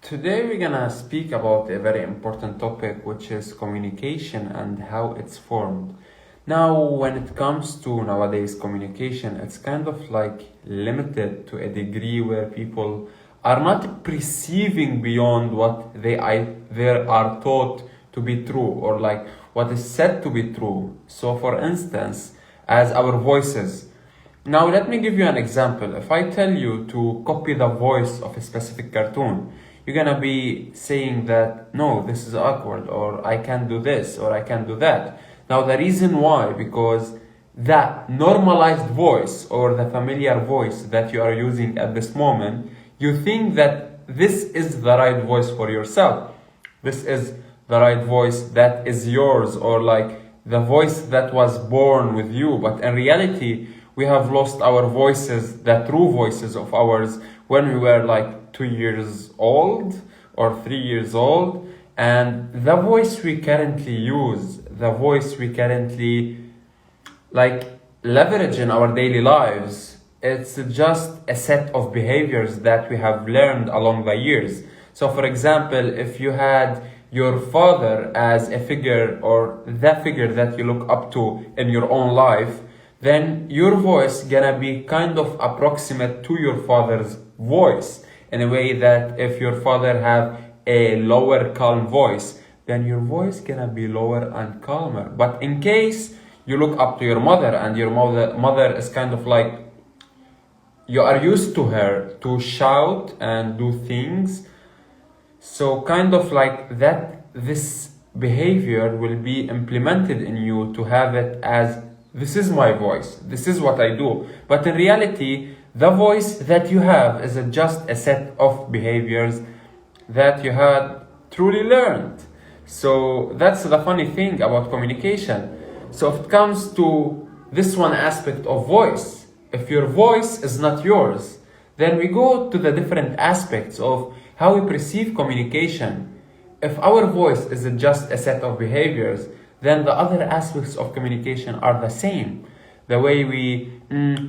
Today we're gonna speak about a very important topic, which is communication and how it's formed. Now, when it comes to nowadays communication, it's kind of like limited to a degree where people are not perceiving beyond what they are taught to be true, or like what is said to be true. So, for instance, as our voices. Now, let me give you an example. If I tell you to copy the voice of a specific cartoon, you're gonna be saying that, no, this is awkward, or I can't do this, or I can't do that. Now, the reason why, because that normalized voice or the familiar voice that you are using at this moment, you think that this is the right voice for yourself. This is the right voice that is yours, or like the voice that was born with you. But in reality, we have lost our voices, the true voices of ours, when we were like 2 years old or 3 years old. And the voice we currently use, the voice we currently like leverage in our daily lives, it's just a set of behaviors that we have learned along the years. So for example, if you had your father as a figure, or the figure that you look up to in your own life, then your voice gonna be kind of approximate to your father's voice, in a way that if your father have a lower calm voice, then your voice gonna be lower and calmer. But in case you look up to your mother, and your mother is kind of like, you are used to her to shout and do things, so kind of like that, this behavior will be implemented in you to have it as, this is my voice, this is what I do. But in reality, the voice that you have is just a set of behaviors that you had truly learned. So that's the funny thing about communication. So if it comes to this one aspect of voice, if your voice is not yours, then we go to the different aspects of how we perceive communication. If our voice is just a set of behaviors, then the other aspects of communication are the same. The way we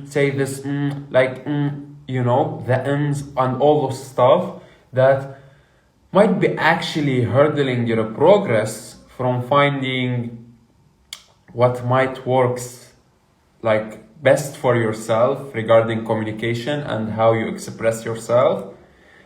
say this, like, the ends and all those stuff that might be actually hurdling your progress from finding what might works like best for yourself regarding communication and how you express yourself.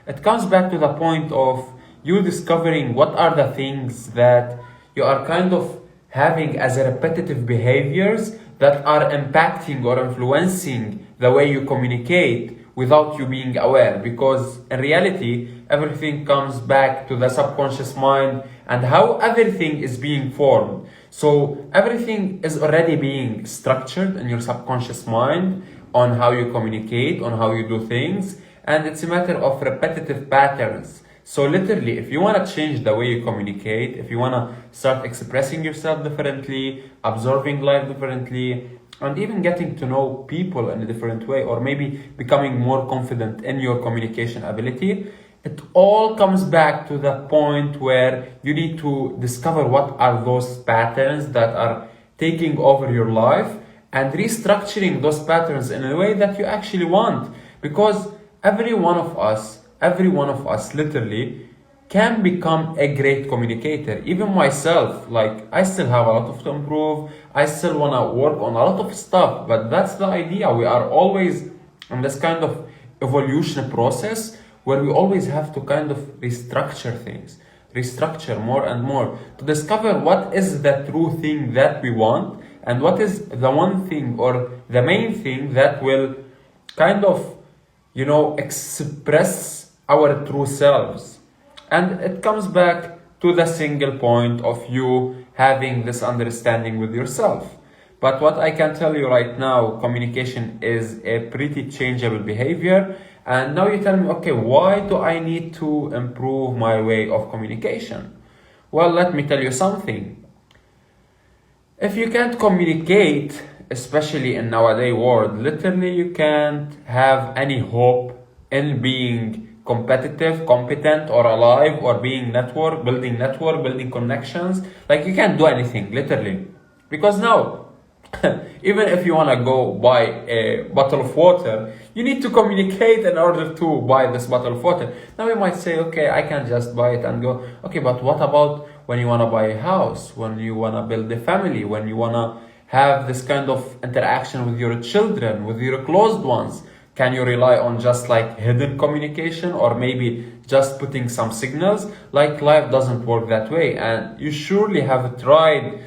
It comes back to the point of you discovering what are the things that you are kind of having as a repetitive behaviors that are impacting or influencing the way you communicate without you being aware. Because in reality, everything comes back to the subconscious mind and how everything is being formed. So everything is already being structured in your subconscious mind on how you communicate, on how you do things, and it's a matter of repetitive patterns. So literally, if you want to change the way you communicate, if you want to start expressing yourself differently, observing life differently, and even getting to know people in a different way, or maybe becoming more confident in your communication ability, it all comes back to the point where you need to discover what are those patterns that are taking over your life and restructuring those patterns in a way that you actually want. Because every one of us literally can become a great communicator. Even myself, like, I still have a lot of to improve. I still want to work on a lot of stuff, but that's the idea. We are always in this kind of evolution process where we always have to kind of restructure things, restructure more and more to discover what is the true thing that we want, and what is the one thing or the main thing that will kind of, express our true selves. And it comes back to the single point of you having this understanding with yourself. But what I can tell you right now, communication is a pretty changeable behavior. And now you tell me, okay, why do I need to improve my way of communication? Well, let me tell you something. If you can't communicate, especially in nowadays world, literally you can't have any hope in being competitive, competent, or alive, or being building connections. Like, you can't do anything, literally. Because now, Even if you want to go buy a bottle of water, you need to communicate in order to buy this bottle of water. Now you might say, okay, I can just buy it and go. Okay, but what about when you want to buy a house, when you want to build a family, when you want to have this kind of interaction with your children, with your closed ones? Can you rely on just like hidden communication, or maybe just putting some signals? Like, life doesn't work that way, and you surely have tried,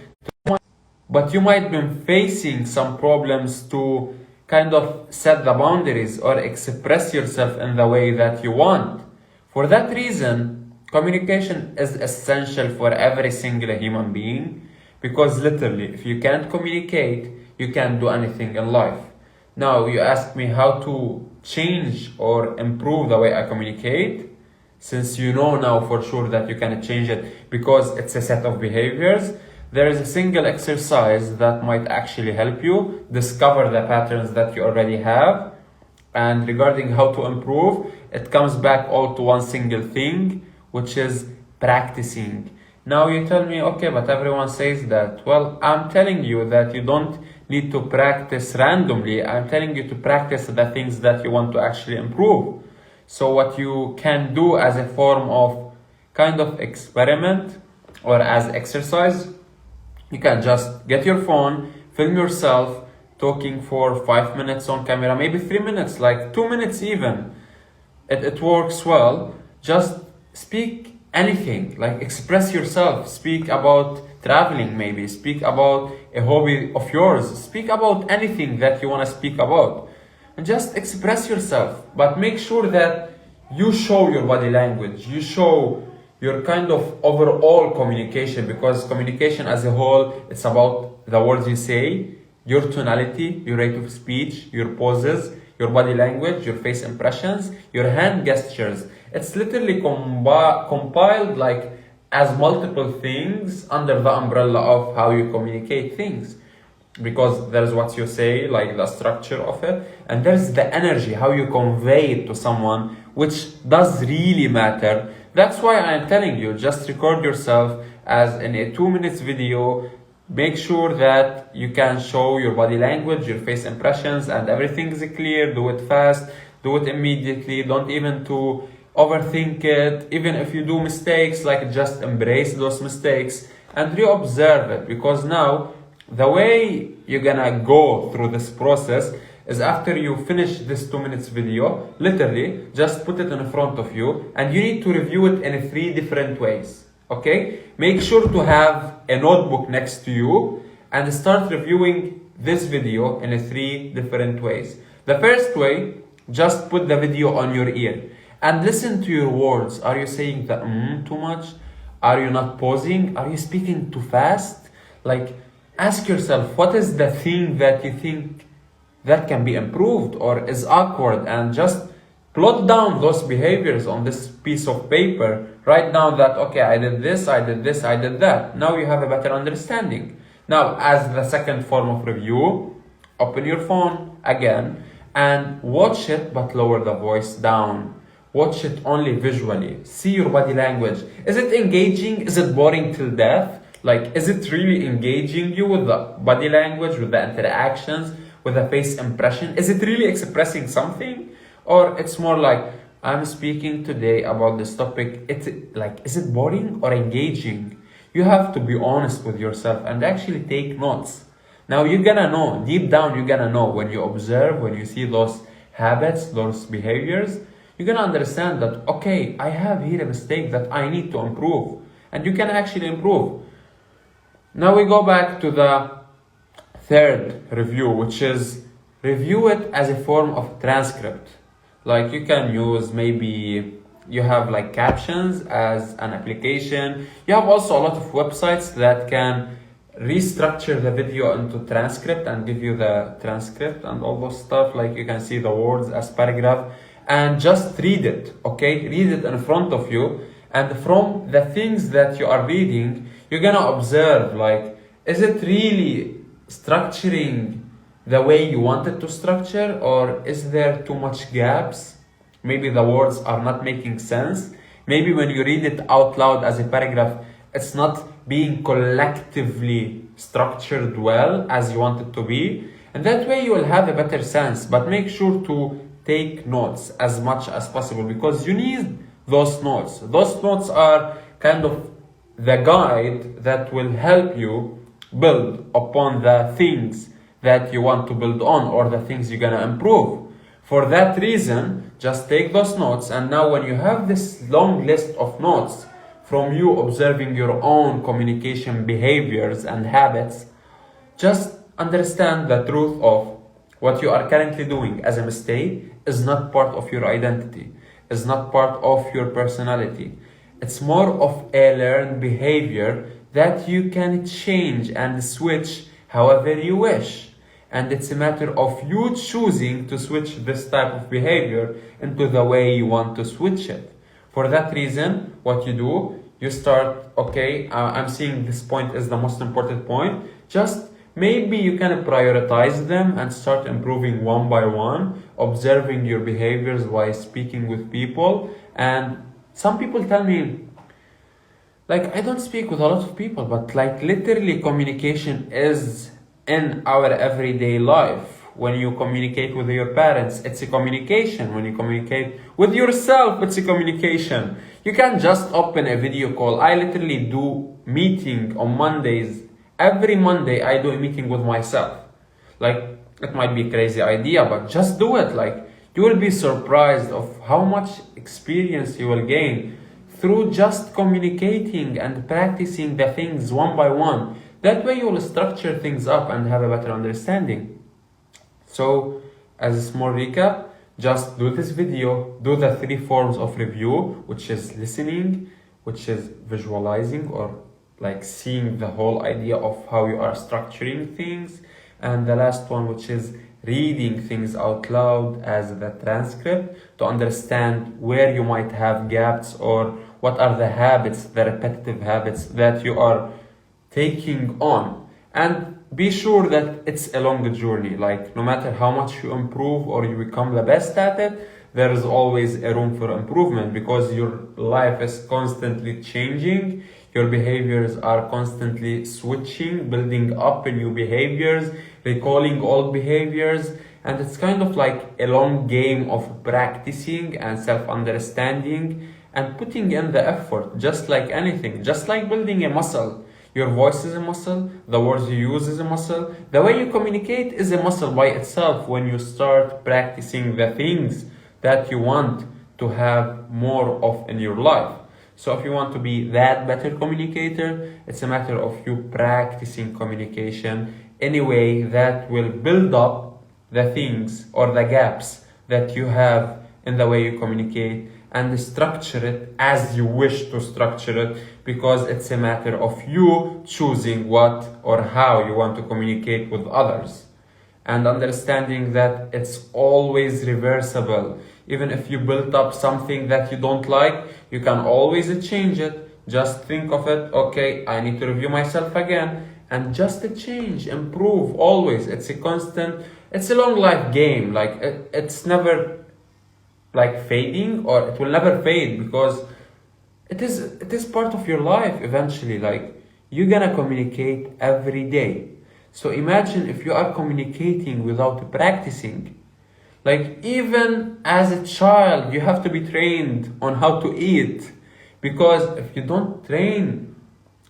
but you might be facing some problems to kind of set the boundaries or express yourself in the way that you want. For that reason, communication is essential for every single human being, because literally, if you can't communicate, you can't do anything in life. Now, you ask me how to change or improve the way I communicate. Since you know now for sure that you can change it because it's a set of behaviors, there is a single exercise that might actually help you discover the patterns that you already have. And regarding how to improve, it comes back all to one single thing, which is practicing. Now you tell me, okay, but everyone says that. Well, I'm telling you that you don't need to practice randomly. I'm telling you to practice the things that you want to actually improve. So what you can do as a form of kind of experiment or as exercise, you can just get your phone, film yourself talking for 5 minutes on camera, maybe 3 minutes, like 2 minutes even. It works well. Just speak anything, like express yourself, speak about traveling, maybe speak about a hobby of yours, speak about anything that you want to speak about, and just express yourself. But make sure that you show your body language, you show your kind of overall communication, because communication as a whole, it's about the words you say, your tonality, your rate of speech, your poses, your body language, your face impressions, your hand gestures. It's literally compiled like as multiple things under the umbrella of how you communicate things. Because there's what you say, like the structure of it, and there's the energy, how you convey it to someone, which does really matter. That's why I'm telling you, just record yourself as in a 2 minutes video. Make sure that you can show your body language, your face impressions, and everything is clear. Do it fast, do it immediately. Don't even to overthink it. Even if you do mistakes, like just embrace those mistakes and re-observe it. Because now, the way you're gonna go through this process is after you finish this 2 minutes video, literally, just put it in front of you and you need to review it in 3 different ways. Okay? Make sure to have a notebook next to you and start reviewing this video in 3 different ways. The first way, just put the video on your ear and listen to your words. Are you saying the too much? Are you not pausing? Are you speaking too fast? Like, ask yourself, what is the thing that you think that can be improved or is awkward, and just plot down those behaviors on this piece of paper. Write down that, okay, I did this, I did this, I did that. Now you have a better understanding. Now, as the second form of review, open your phone again and watch it, but lower the voice down. Watch it only visually. See your body language. Is it engaging? Is it boring till death? Like, is it really engaging you with the body language, with the interactions, with the face impression? Is it really expressing something? Or it's more like, I'm speaking today about this topic. It's like, is it boring or engaging? You have to be honest with yourself and actually take notes. Now you're gonna know, deep down you're gonna know, when you observe, when you see those habits, those behaviors, you're gonna understand that, okay, I have here a mistake that I need to improve. And you can actually improve. Now we go back to the third review, which is review it as a form of transcript. Like, you can use, maybe you have like captions as an application. You have also a lot of websites that can restructure the video into transcript and give you the transcript and all those stuff. Like, you can see the words as paragraph and just read it, okay? Read it in front of you, and from the things that you are reading, you're gonna observe, like, is it really structuring the way you want it to structure, or is there too much gaps? Maybe the words are not making sense. Maybe when you read it out loud as a paragraph, it's not being collectively structured well as you want it to be. And that way you will have a better sense. But make sure to take notes as much as possible, because you need those notes. Those notes are kind of the guide that will help you build upon the things that you want to build on, or the things you're gonna improve. For that reason, just take those notes, and now when you have this long list of notes from you observing your own communication behaviors and habits, just understand the truth of what you are currently doing as a mistake is not part of your identity, is not part of your personality. It's more of a learned behavior that you can change and switch however you wish. And it's a matter of you choosing to switch this type of behavior into the way you want to switch it. For that reason, what you do, you start, okay, I'm seeing this point is the most important point. Just maybe you can prioritize them and start improving one by one, observing your behaviors while speaking with people. And some people tell me, like, I don't speak with a lot of people, but like literally communication is in our everyday life. When you communicate with your parents, it's a communication. When you communicate with yourself, it's a communication. You can't just open a video call. I literally do meeting on Mondays. Every Monday I do a meeting with myself. Like, it might be a crazy idea, but just do it. Like, you will be surprised of how much experience you will gain through just communicating and practicing the things one by one. That way you will structure things up and have a better understanding. So, as a small recap, just do this video, do the 3 forms of review, which is listening, which is visualizing or like seeing the whole idea of how you are structuring things, and the last one, which is reading things out loud as the transcript to understand where you might have gaps or what are the habits, the repetitive habits that you are taking on. And be sure that it's a long journey. Like, no matter how much you improve or you become the best at it, there is always a room for improvement, because your life is constantly changing. Your behaviors are constantly switching, building up new behaviors, recalling old behaviors. And it's kind of like a long game of practicing and self-understanding and putting in the effort, just like anything, just like building a muscle. Your voice is a muscle, the words you use is a muscle, the way you communicate is a muscle by itself when you start practicing the things that you want to have more of in your life. So if you want to be that better communicator, it's a matter of you practicing communication in a way that will build up the things or the gaps that you have in the way you communicate, and structure it as you wish to structure it, because it's a matter of you choosing what or how you want to communicate with others, and understanding that it's always reversible. Even if you built up something that you don't like, you can always change it. Just think of it, okay, I need to review myself again, and just change, improve always. It's a constant, it's a long life game. Like, it's never like fading, or it will never fade, because it is part of your life eventually. Like, you're gonna communicate every day. So imagine if you are communicating without practicing. Like, even as a child, you have to be trained on how to eat, because if you don't train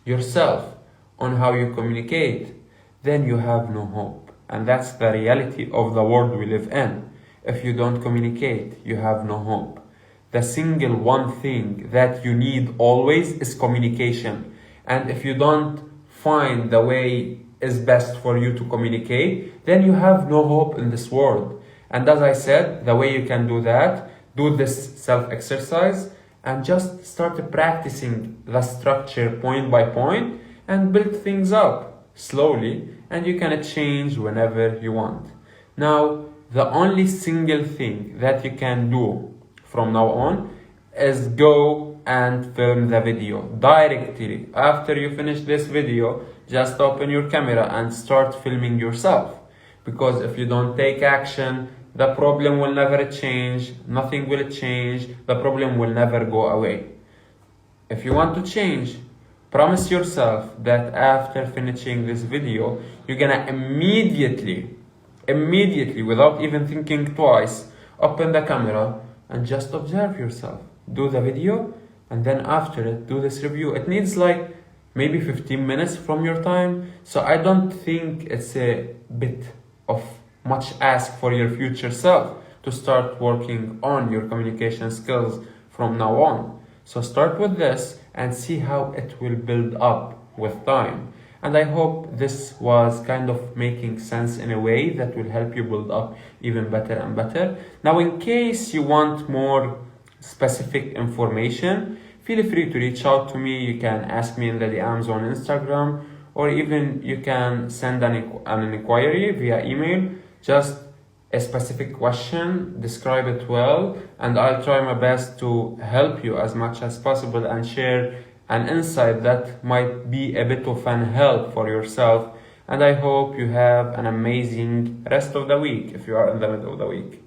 yourself on how you communicate, then you have no hope. And that's the reality of the world we live in. If you don't communicate, you have no hope. The single one thing that you need always is communication. And if you don't find the way is best for you to communicate, then you have no hope in this world. And as I said, the way you can do that, do this self-exercise and just start practicing the structure point by point and build things up slowly, and you can change whenever you want. Now, the only single thing that you can do from now on is go and film the video directly. After you finish this video, just open your camera and start filming yourself. Because if you don't take action, the problem will never change, nothing will change, the problem will never go away. If you want to change, Promise yourself that after finishing this video, you're gonna immediately, without even thinking twice, open the camera and just observe yourself. Do the video, and then after it, do this review. It needs like maybe 15 minutes from your time, so I don't think it's a bit of much ask for your future self to start working on your communication skills from now on. So start with this and see how it will build up with time. And I hope this was kind of making sense in a way that will help you build up even better and better. Now, in case you want more specific information, feel free to reach out to me. You can ask me in the DMs on Instagram, or even you can send an inquiry via email. Just a specific question, describe it well, and I'll try my best to help you as much as possible and share an insight that might be a bit of an help for yourself. And I hope you have an amazing rest of the week if you are in the middle of the week.